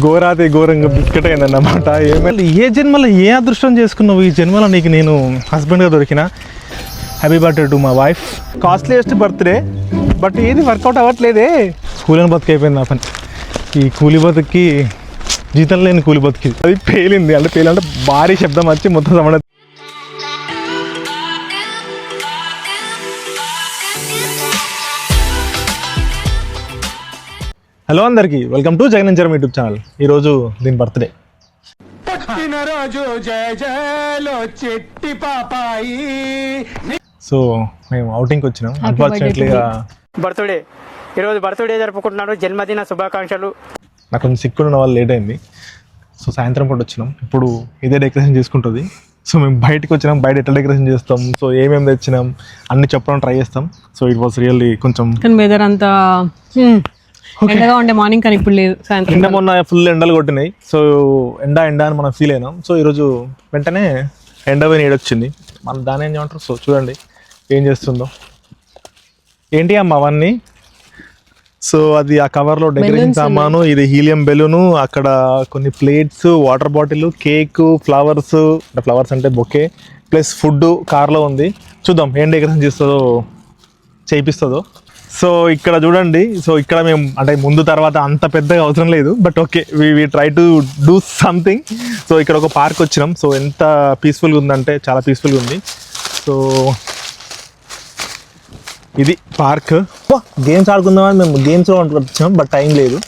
ఘోరాతి ఘోరంగా బిస్కెట్ అయిందన్నమాట. ఏమైనా ఏ జన్మలో ఏ అదృష్టం చేసుకున్నావు ఈ జన్మలో నీకు నేను హస్బెండ్గా దొరికిన. Happy birthday to my wife. Costliest birthday, but ఏది వర్కౌట్ అవ్వట్లేదే. కూలని బతుకు అయిపోయింది నా పని. ఈ కూలి బతుకి జీతం లేని కూలి బతుకి అది పేలింది. అంటే పేలంటే భారీ శబ్దం వచ్చి మొత్తం సమాన. హలో అందరికీ, welcome to Jagan Charam YouTube channel. ఈరోజు దీని బర్త్డే. సో మేము అవుటింగ్కి వచ్చినాం. అన్ఫార్చునేట్లీగా బర్త్డే ఈరోజు బర్త్డే జరుపుకుంటున్నాడు. జన్మదిన శుభాకాంక్షలు. నాకు కొంచెం సిక్కులు ఉన్న వాళ్ళు లేట్ అయింది. సో సాయంత్రం పూట వచ్చినాం. ఇప్పుడు ఇదే డెకరేషన్ చేసుకుంటుంది. సో మేము బయటకు వచ్చినాం. బయట ఎట్లా డెకరేషన్ చేస్తాం, సో ఏమేమి తెచ్చినాం అన్ని చెప్పడం ట్రై చేస్తాం. సో ఇట్ వాస్ రియల్లీ కొంచెం వెదర్ అంతా ఎండగా ఉండే మార్నింగ్, కానీ ఇప్పుడు లేదు. సాయంత్రం నిన్న మొన్న ఫుల్ ఎండలు కొట్టినాయి. సో ఎండ అని మనం ఫీల్ అయినాం. సో ఈరోజు వెంటనే ఎండ పోయి నీడొచ్చింది. మనం దాని ఏం చేయమంటారు. సో చూడండి ఏం చేస్తుందో. ఏంటి అమ్మ అవన్నీ. సో అది ఆ కవర్లో డెకరేషన్ సామాను, ఇది హీలియం బెలూను, అక్కడ కొన్ని plates, water bottle, cake, flowers. Flowers అంటే బొకే ప్లస్ ఫుడ్ కార్లో ఉంది. చూద్దాం ఏం డెకరేషన్ చేస్తుందో, చేయిస్తుందో. సో ఇక్కడ చూడండి. సో ఇక్కడ మేము అంటే ముందు తర్వాత అంత పెద్దగా అవసరం లేదు, but okay we try to do something. So ఇక్కడ ఒక పార్క్ వచ్చినాం. సో ఎంత పీస్ఫుల్గా ఉందంటే చాలా పీస్ఫుల్గా ఉంది. సో ఇది పార్క్. గేమ్స్ ఆడుకుందామని మేము గేమ్స్లో వచ్చాం, బట్ టైం లేదు.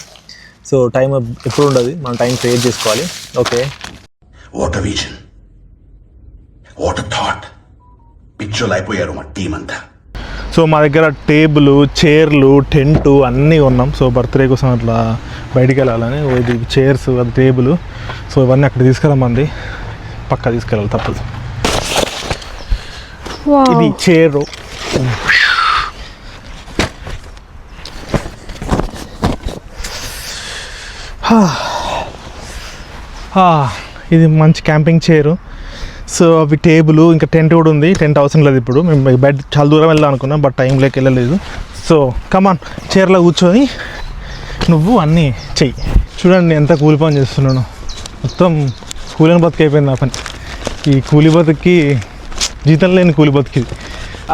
సో టైం ఎప్పుడు ఉండదు, మనం టైం క్రియేట్ చేసుకోవాలి. Okay, what vision, what thought. పిక్చర్లు అయిపోయారు మా టీం అంతా. సో మా దగ్గర టేబుల్, చైర్లు, టెంటు అన్నీ ఉన్నాం. సో బర్త్డే కోసం అట్లా బయటికి వెళ్ళాలని. ఇది చైర్స్, అది టేబుల్. సో ఇవన్నీ అక్కడ తీసుకెళ్ళమంది, పక్కా తీసుకెళ్ళాలి, తప్పదు. ఇది చైరు. ఇది మంచి క్యాంపింగ్ చైరు. సో అవి టేబుల్, ఇంకా టెంట్ కూడా ఉంది. టెంట్ అవసరం లేదు ఇప్పుడు. మేము బయట చాలా దూరం వెళ్దాం అనుకున్నాం, బట్ టైం లేక వెళ్ళలేదు. సో కమాన్, చైర్లో కూర్చొని నువ్వు అన్నీ చెయ్యి. చూడండి ఎంత కూలి పని చేస్తున్నాను. మొత్తం కూలని బతుకు అయిపోయింది నా పని. ఈ కూలి బతుకి జీతం లేని కూలి బతుకి.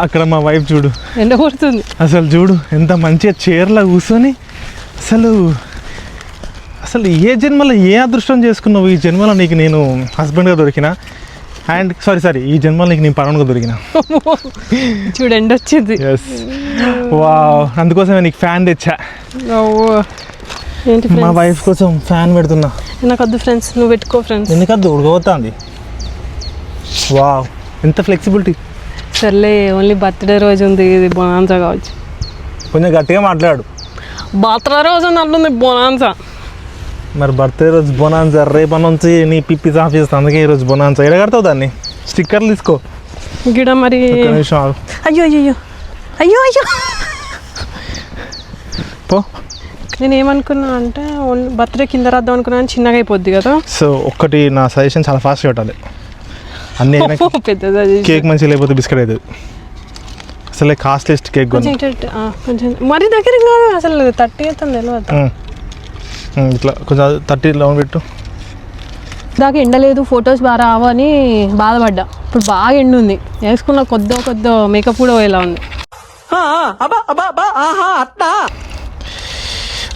అక్కడ మా వైఫ్ చూడు, ఎండ కొడుతుంది అసలు చూడు ఎంత మంచిగా చైర్లో కూర్చొని. అసలు ఏ జన్మలో ఏ అదృష్టం చేసుకున్నావు ఈ జన్మలో నీకు నేను హస్బెండ్గా దొరికిన. అండ్ సారీ ఈ జన్మలో నీకు నేను పనుగా దొరికిన. చూడండి వచ్చింది. ఎస్, వా, అందుకోసమే నీకు ఫ్యాన్ తెచ్చా. ఏంటి మా వైఫ్ కోసం ఫ్యాన్ పెడుతున్నా. నాకు వద్దు ఫ్రెండ్స్, నువ్వు పెట్టుకో ఫ్రెండ్స్. ఎందుకద్దు, ఉడకపోతుంది. వా, ఎంత ఫ్లెక్సిబిలిటీ. సర్లే, ఓన్లీ బర్త్డే రోజు ఉంది, ఇది బొనాన్సా కావచ్చు. కొంచెం గట్టిగా మాట్లాడు. బర్త్డే రోజు ఉంది అంటుంది బొనాన్సా. మరి బర్త్డే రోజు బొనాన్సా, రేపటి నుంచి నీ పిప్పి సాఫ్ చేస్తా. అందుకే ఈరోజు బొనాన్సా. ఎక్కడ కడతావు దాన్ని? స్టిక్కర్లు తీసుకో. గిడ మరి నిమిషం ఆగు. అయ్యో అయ్యో అయ్యో అయ్యో పో. నేను ఏమనుకున్నా అంటే బర్త్డే కింద రాద్దాం అనుకున్నాను, చిన్నగా అయిపోద్ది కదా. సో ఒక్కటి నా సజెషన్, చాలా ఫాస్ట్గా పెట్టాలి అన్నీ. పెద్ద కేక్ మంచిగా లేకపోతే బిస్కెట్ అవుతుంది. అసలే కాస్ట్లీస్ట్ కేక్ కొంచెం మరి దగ్గర కాదు, అసలు 30 అవుతుంది తెలియదు. ఇట్లా కొంచెం 30 లౌన్ పెట్టు. దాకా ఎండ లేదు, ఫొటోస్ బాగా రావు అని బాధపడ్డా. ఇప్పుడు బాగా ఎండ ఉంది, వేసుకున్న కొద్ది మేకప్ కూడా పోయేలా ఉంది.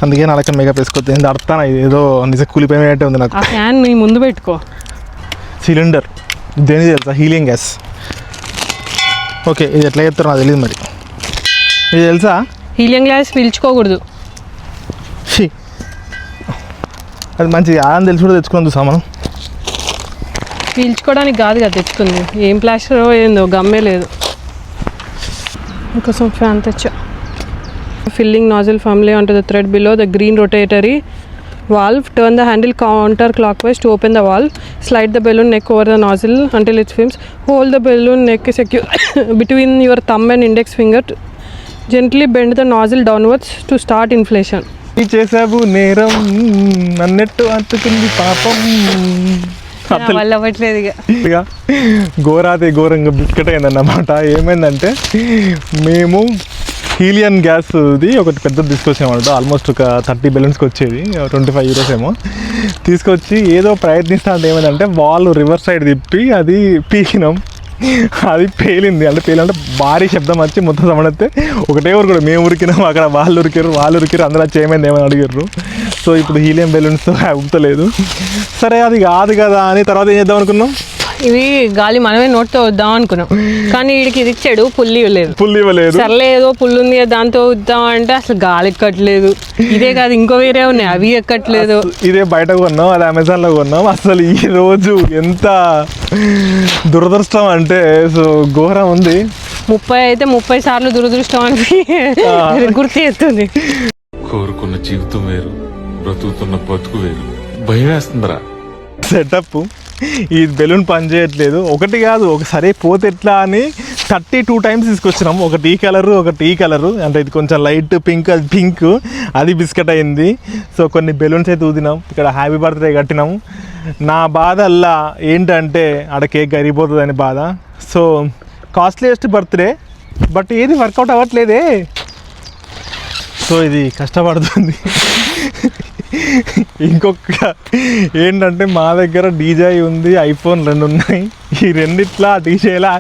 అందుకే నా లెక్క మేకప్ వేసుకోవద్దు. ఏంది అర్థం, ఏదో నిజం కూలిపోయినట్టే ఉంది నాకు. ఆ ఫ్యాన్ నీ ముందు పెట్టుకో. సిలిండర్ దేనికి తెలుసా? Helium gas. ఓకే, ఇది ఎట్లా చెప్తారో నాకు తెలియదు. మరి ఇది తెలుసా? హీలియం గ్యాస్ పీల్చుకోకూడదు. అది మంచిది అని తెలిసి కూడా తెచ్చుకుంది సామాను. పీల్చుకోవడానికి కాదు కదా తెచ్చుకుంది. ఏం ప్లాస్టర్ ఏందో గమ్మే లేదు. ఇంకోసం ఫ్యాన్ తెచ్చా. Filling nozzle family onto the thread below the green rotatory valve. Turn the handle counter clockwise to open the valve. Slide the balloon neck over the nozzle until it swims. Hold the balloon neck secure between your thumb and index finger. Gently bend the nozzle downwards to start inflation. చేసావు నేరం అన్నట్టు అంటుకుంది పాపం. వల్ల అవ్వట్లేదు ఇక ఘోరాతి ఘోరంగా బిస్కెట్ అయిందన్నమాట. ఏమైందంటే మేము హీలియన్ గ్యాస్ది ఒకటి పెద్దది తీసుకొచ్చామన్నమాట. ఆల్మోస్ట్ ఒక 30 బెలూన్స్కి వచ్చేది, 25 euros ఏమో తీసుకొచ్చి ఏదో ప్రయత్నిస్తా అంటే ఏమైందంటే వాల్ రివర్స్ సైడ్ తిప్పి అది పీకినాం. అది పేలింది. అంటే పేలంటే భారీ శబ్దం వచ్చి మొత్తం సమడితే ఒకటే ఊరు కూడా మేము ఉరికినాం, అక్కడ వాళ్ళు ఉరికారు అందరూ చేయమైంది ఏమని అడిగారు. సో ఇప్పుడు హీలియం బెలూన్స్తో ఉబ్బలేదు. సరే అది కాదు కదా అని తర్వాత ఏం చేద్దాం అనుకున్నాం, ఇవి గాలి మనమే నోట్తో వద్దాం అనుకున్నాం, కానీ వీడికి ఇది ఇచ్చాడు పుల్లి ఇవ్వలేదు. సర్లే ఏదో పుల్లు ఉంది దాంతో వద్దాం అంటే అసలు గాలి ఎక్కట్లేదు. ఇదే కాదు ఇంకో వేరే ఉన్నాయి అవి ఎక్కట్లేదు. ఇదే బయట కొన్నాం, అది అమెజాన్లో కొన్నాం. అసలు ఈ రోజు ఎంత దురదృష్టం అంటే సో ఘోరం ఉంది. 30 అయితే 30 సార్లు దురదృష్టం అని గుర్తు చేస్తుంది. కోరుకున్న జీవితం వేరు, బ్రతుకుతున్న బతుకు వేరు. భయం వేస్తుందిరా. సెటప్ ఈ బెలూన్ పని చేయట్లేదు. ఒకటి కాదు, ఒకసారి పోతే ఎట్లా అని 32 times తీసుకొచ్చినాం. ఒకటి ఈ కలరు, ఒకటి ఈ కలరు, అంటే ఇది కొంచెం లైట్ పింక్, అది పింక్, అది బిస్కెట్ అయింది. సో కొన్ని బెలూన్స్ అయితే ఊదినాం. ఇక్కడ హ్యాపీ బర్త్డే కట్టినాము. నా బాధ అల్లా ఏంటంటే ఆడ కేక్ కరిగిపోతుంది అని బాధ. సో కాస్ట్లీయెస్ట్ బర్త్డే, బట్ ఏది వర్కౌట్ అవ్వట్లేదే. సో ఇది కష్టపడుతుంది. ఇంకొక ఏంటంటే మా దగ్గర డీజే ఉంది, ఐఫోన్ 2 ఉన్నాయి. ఈ రెండిట్లా డీజేలా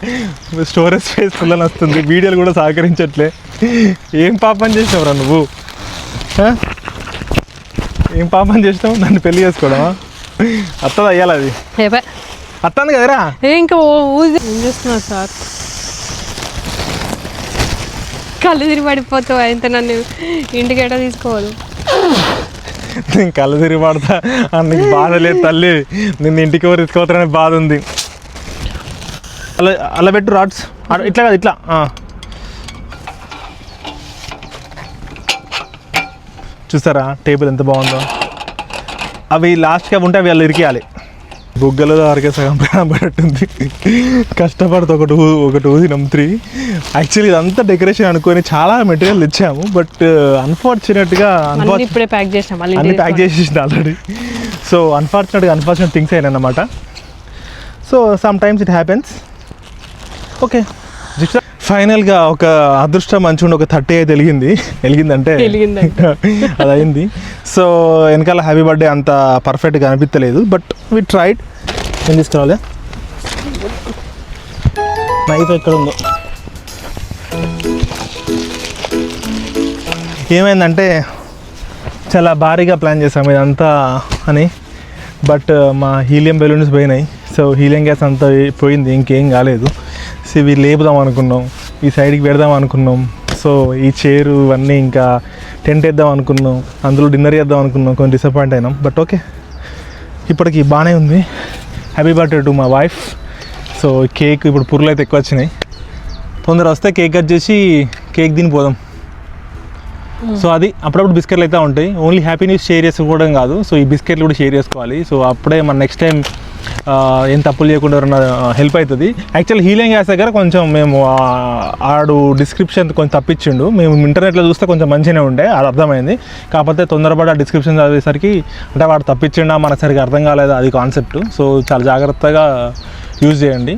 స్టోరేజ్ స్పేస్ ఫుల్ అని వస్తుంది. వీడియోలు కూడా సహకరించట్లే. ఏం పాపం చేసినావురా నువ్వు? ఏం పాపం చేసినావు? నన్ను పెళ్లి చేసుకోవడమా? అత్తది అయ్యాలి, అది అత్తంది కదరా. ఇంకా ఏం చేస్తున్నా సార్? కళ్ళు తిరిగి పడిపోతావు. అయితే నన్ను ఇంటికి ఎట తీసుకోవాలి? నేను కళ్ళు తిరిగి పడతా నీకు బాధ లేదు తల్లి. నిన్ను ఇంటికి ఎవరు తీసుకోవతారనే బాధ ఉంది. అలా అలా పెట్టు రాడ్స్. ఇట్లా కాదు, ఇట్లా. చూసారా టేబుల్ ఎంత బాగుందో? అవి లాస్ట్గా ఉంటే అవి అలా ఇరికేయాలి. బుగ్గలు వరకే సగం ప్రాణం పడట్టుంది. కష్టపడుతూ ఒకటి ఊదినాం 3. యాక్చువల్లీ ఇదంతా డెకరేషన్ అనుకొని చాలా మెటీరియల్ తెచ్చాము, బట్ అన్ఫార్చునేట్గా ఇప్పుడే ప్యాక్ చేసాం, అన్ని ప్యాక్ చేసేసింది ఆల్రెడీ. సో అన్ఫార్చునేట్ థింగ్స్ అయినాయి అన్నమాట. So some times it happens. Okay, ఫైనల్గా ఒక అదృష్టం మంచిగా ఒక 30 అయితే వెలిగిందంటే అది అయింది. సో వెనకాల హ్యాపీ బర్త్డే అంత పర్ఫెక్ట్గా అనిపించలేదు, బట్ వి ట్రైడ్. ఏం తీసుకురావాలి? నైఫ్ ఎక్కడ ఉందో. ఏమైందంటే చాలా భారీగా ప్లాన్ చేసాము ఇదంతా అని, బట్ మా హీలియం బెలూన్స్ పోయినాయి. సో హీలియం గ్యాస్ అంతా పోయింది, ఇంకేం కాలేదు. సో ఇవి లేపుదాం అనుకున్నాం, ఈ సైడ్కి పెడదాం అనుకున్నాం. సో ఈ చైరు ఇవన్నీ ఇంకా టెంట్ వేద్దాం అనుకున్నాం, అందులో డిన్నర్ చేద్దాం అనుకున్నాం. కొంచెం డిసప్పాయింట్ అయినాం, బట్ ఓకే ఇప్పటికి బాగానే ఉంది. Happy birthday to my wife. So cake ఇప్పుడు పుర్లు అయితే ఎక్కువ వచ్చినాయి. తొందర వస్తే కేక్ కట్ చేసి కేక్ తినిపోదాం. సో అది అప్పుడప్పుడు బిస్కెట్లు అయితే ఉంటాయి. ఓన్లీ హ్యాపీ న్యూస్ షేర్ చేసుకోవడం కాదు, సో ఈ బిస్కెట్లు కూడా షేర్ చేసుకోవాలి. సో అప్పుడే మన నెక్స్ట్ టైం ఏం తప్పులు చేయకుండా ఎవరన్నా హెల్ప్ అవుతుంది. యాక్చువల్లీ హీలియం గ్యాస్ దగ్గర కొంచెం మేము ఆడు డిస్క్రిప్షన్ కొంచెం తప్పించిండు. మేము ఇంటర్నెట్లో చూస్తే కొంచెం మంచిగానే ఉండే, అది అర్థమైంది. కాకపోతే తొందరపడి ఆ డిస్క్రిప్షన్ చదివేసరికి అంటే వాడు తప్పించిండా మనకు సరిగ్గా అర్థం కాలేదు, అది కాన్సెప్ట్. సో చాలా జాగ్రత్తగా యూజ్ చేయండి.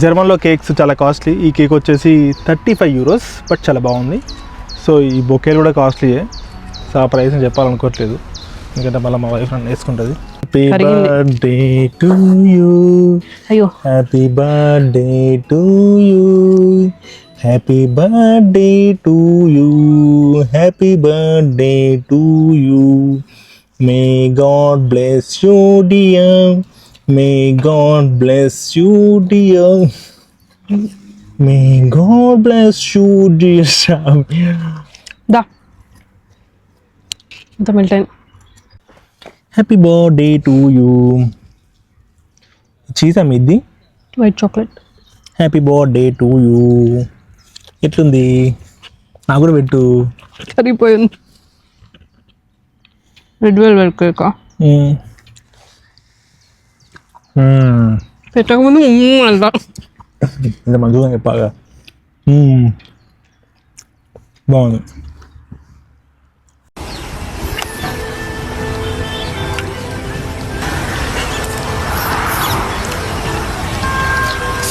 జర్మన్లో కేక్స్ చాలా కాస్ట్లీ. ఈ కేక్ వచ్చేసి 35 euros, బట్ చాలా బాగుంది. సో ఈ బొకేలు కూడా కాస్ట్లీయే. సో ఆ ప్రైస్ నేను చెప్పాలనుకోవట్లేదు, ఎందుకంటే మళ్ళీ మా వైఫ్ నన్ను వేసుకుంటుంది. Happy birthday to you, happy birthday to you, happy birthday to you, happy birthday to you. May God bless you dear, may God bless you dear, may God bless you dear. Da the Milton. Happy birthday to you. Cheese amiddi white chocolate. Happy birthday to you. ఎట్లుంది? నాకు కూడా పెట్టు. సరిపోయింది. Red velvet cake పెట్టకముందు అంట ఇంత మంచిగా చెప్పాగా. బాగుంది.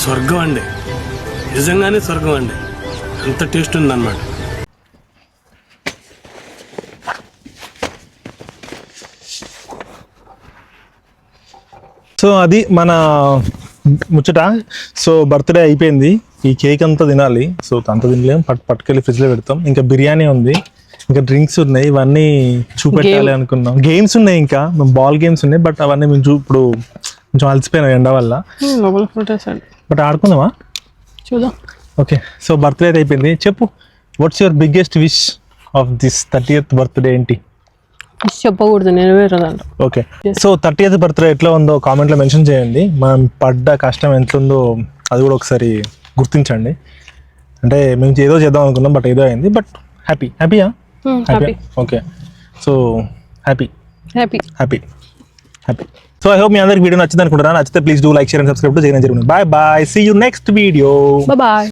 స్వర్గం అండి, నిజంగానే స్వర్గం అండి. అంత టేస్ట్ ఉందన్నమాట. సో అది మన ముచ్చట. సో బర్త్డే అయిపోయింది, ఈ కేక్ అంతా తినాలి. సో అంత తినలేం, పట్టుకెళ్ళి ఫ్రిడ్జ్లో పెడతాం. ఇంకా బిర్యానీ ఉంది, ఇంకా డ్రింక్స్ ఉన్నాయి, ఇవన్నీ చూపెట్టాలి అనుకున్నాం. గేమ్స్ ఉన్నాయి, ఇంకా బాల్ గేమ్స్ ఉన్నాయి, బట్ అవన్నీ మేము ఇప్పుడు కొంచెం అలసిపోయినాం ఎండ వల్ల. లోపల ఫోటోస్ బట్ ఆడుకుందామా? చూద్దాం. ఓకే, సో బర్త్డే అయితే అయిపోయింది. చెప్పు, what's your biggest wish of this 30th birthday ఏంటి? చెప్పకూడదు, నెరవేరదంట. ఓకే, సో 30th బర్త్డే ఎట్లా ఉందో కామెంట్లో మెన్షన్ చేయండి. మనం పడ్డ కష్టం ఎంత ఉందో అది కూడా ఒకసారి గుర్తించండి. అంటే మేము ఏదో చేద్దాం అనుకున్నాం, బట్ ఏదో అయింది. బట్ హ్యాపీయా? Happy. Okay, so happy. So I hope మీ అందరికి వీడియో నచ్చింది అనుకుంటున్నాను. నచ్చితే please do like, share and subscribe to Jagan. Bye bye, see you next video. Bye.